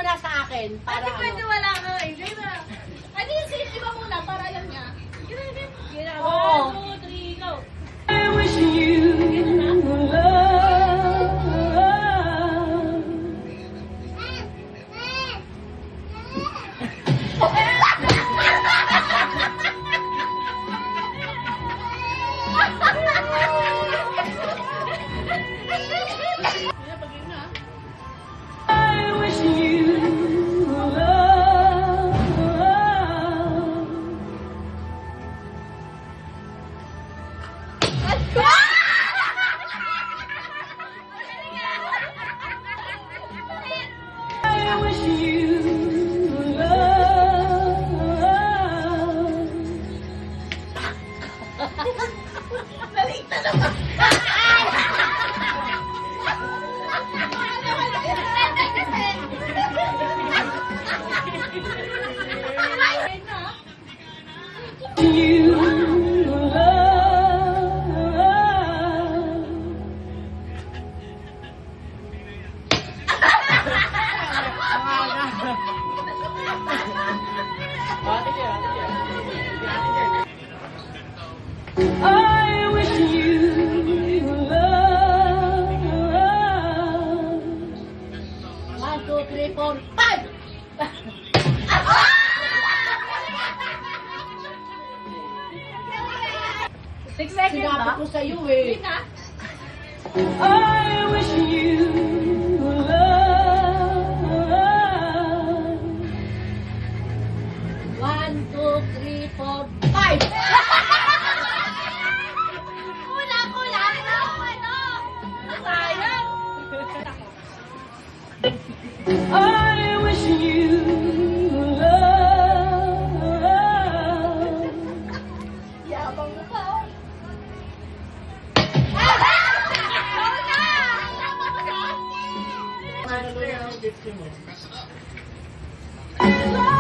muna sa akin. Para Ate, pwede ano. wala ka. Enjoy na. Ano yung safety ba muna? Para alam niya. Grabe. Oo. 1, 2, 3, go. I wish you love. I wish you love. I wish you love. You love. I wish you love. 1, 2, 3, 4, 5! Sinabi ko sa'yo eh. I wish you love. 1, 2, 3, 4, 5! Kulang. Ano? Sayang. I wish you love. Yabang mo pa. Ano na yung gift mo? Oh!